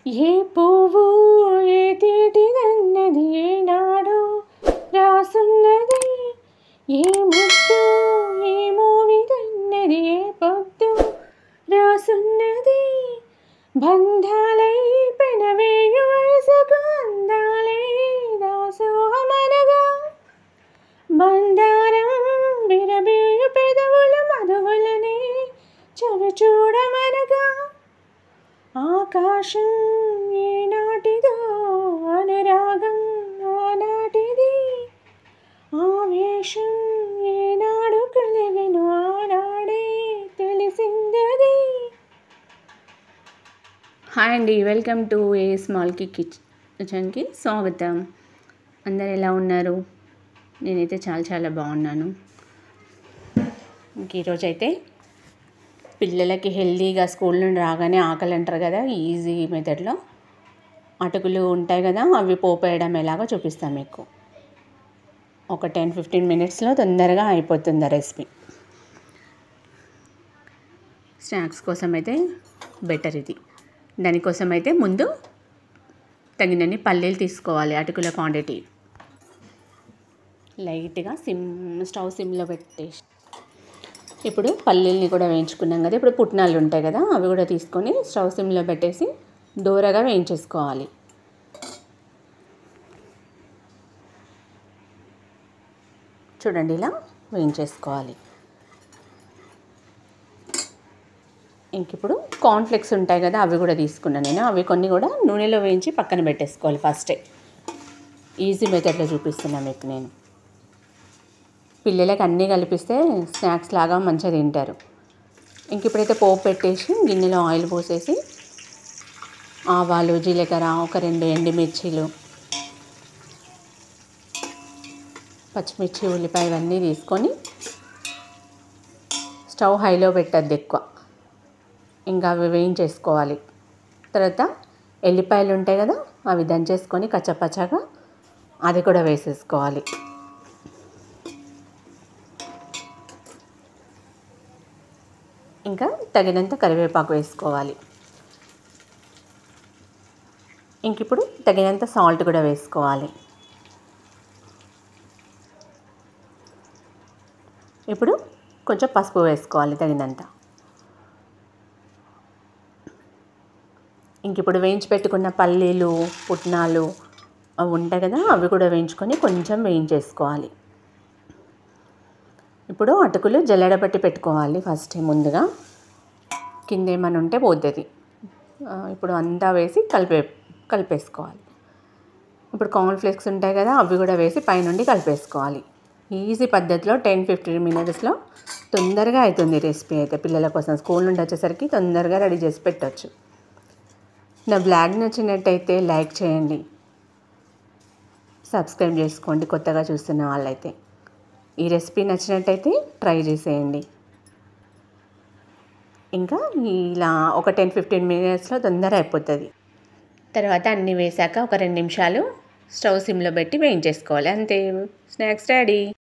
ఏ పువ్వు ఏ తీటిదన్నది ఏనాడో రాసున్నది, ఏ ముద్దు ఏ మోవిదన్నది ఏ పొద్దు రాసున్నది. బంధాలై పెనవేయు వయసుకు అందాలే దాసోహమనగా, మందారం బిరబీయు పెదవులు మధువులనే చవిచూడమనగా. ఆకాశం ఏనాటిదో అనురాగం ఆనాటిది, ఆవేశం ఏనాడు కలిగెను ఆనాడే తెలిసిందది. హాయ్ అండి, వెల్కమ్ టు ఏ స్మాల్ కిచెన్కి స్వాగతం. అందరు ఎలా ఉన్నారు? నేనైతే చాలా బాగున్నాను. ఇంక ఈరోజైతే పిల్లలకి హెల్తీగా స్కూల్ నుండి రాగానే ఆకలి అంటారు కదా, ఈజీ మెథడ్లో అటుకులు ఉంటాయి కదా, అవి పోపేయడం ఎలాగో చూపిస్తాను మీకు. ఒక 10-15 మినిట్స్లో తొందరగా అయిపోతుంది ఆ రెసిపీ. స్నాక్స్ కోసం అయితే బెటర్ ఇది. దానికోసం అయితే ముందు తగినన్ని పల్లీలు తీసుకోవాలి. అటుకుల క్వాంటిటీ లైట్గా స్టవ్ సిమ్లో పెట్టేసి, ఇప్పుడు పల్లీల్ని కూడా వేయించుకున్నాం కదా, ఇప్పుడు పుట్నాలు ఉంటాయి కదా, అవి కూడా తీసుకొని స్టవ్ సిమ్లో పెట్టేసి దూరగా వేయించేసుకోవాలి. చూడండి, ఇలా వేయించేసుకోవాలి. ఇంక ఇప్పుడు కార్న్ఫ్లెక్స్ ఉంటాయి కదా, అవి కూడా తీసుకున్నాను నేను. అవి కొన్ని కూడా నూనెలో వేయించి పక్కన పెట్టేసుకోవాలి ఫస్టే. ఈజీ మెథడ్లో చూపిస్తున్నాను మీకు నేను. పిల్లలకి అన్నీ కలిపిస్తే స్నాక్స్ లాగా మంచిగా తింటారు. ఇంక ఇప్పుడైతే పోపు పెట్టేసి గిన్నెలో ఆయిల్ పోసేసి ఆవాలు, జీలకర్ర, ఒక 2 ఎండుమిర్చీలు, పచ్చిమిర్చి, ఉల్లిపాయ ఇవన్నీ తీసుకొని స్టవ్ హైలో పెట్టద్దు ఎక్కువ. ఇంకా అవి వేయించేసుకోవాలి. తర్వాత ఎల్లిపాయలు ఉంటాయి కదా, అవి దంచేసుకొని కచ్చపచ్చగా అది కూడా వేసేసుకోవాలి. ఇంకా తగినంత కరివేపాకు వేసుకోవాలి. ఇంక ఇప్పుడు తగినంత సాల్ట్ కూడా వేసుకోవాలి. ఇప్పుడు కొంచెం పసుపు వేసుకోవాలి తగినంత. ఇంక ఇప్పుడు వేయించి పెట్టుకున్న పల్లీలు, పుట్నాలు అవి ఉంటాయి కదా, అవి కూడా వేయించుకొని కొంచెం వేయించేసుకోవాలి. ఇప్పుడు అటుకులు జల్లెడబట్టి పెట్టుకోవాలి ఫస్ట్. ముందుగా కింద ఏమైనా ఉంటే పోతుంది. ఇప్పుడు అంతా వేసి కలిపేసుకోవాలి. ఇప్పుడు కార్న్ఫ్లెక్స్ ఉంటాయి కదా, అవి కూడా వేసి పైనుండి కలిపేసుకోవాలి. ఈజీ పద్ధతిలో 10-15 మినిట్స్లో తొందరగా అవుతుంది రెసిపీ అయితే. పిల్లల కోసం స్కూల్ నుండి వచ్చేసరికి తొందరగా రెడీ చేసి పెట్టవచ్చు. నా బ్లాగ్ నచ్చినట్టయితే లైక్ చేయండి, సబ్స్క్రైబ్ చేసుకోండి కొత్తగా చూస్తున్న వాళ్ళైతే. ఈ రెసిపీ నచ్చినట్టయితే ట్రై చేసేయండి. ఇంకా ఇలా ఒక 10-15 మినిట్స్లో తొందర అయిపోతుంది. తర్వాత అన్నీ వేసాక ఒక 2 నిమిషాలు స్టవ్ సిమ్లో పెట్టి వేయించేసుకోవాలి. అంతే, స్నాక్స్ రెడీ.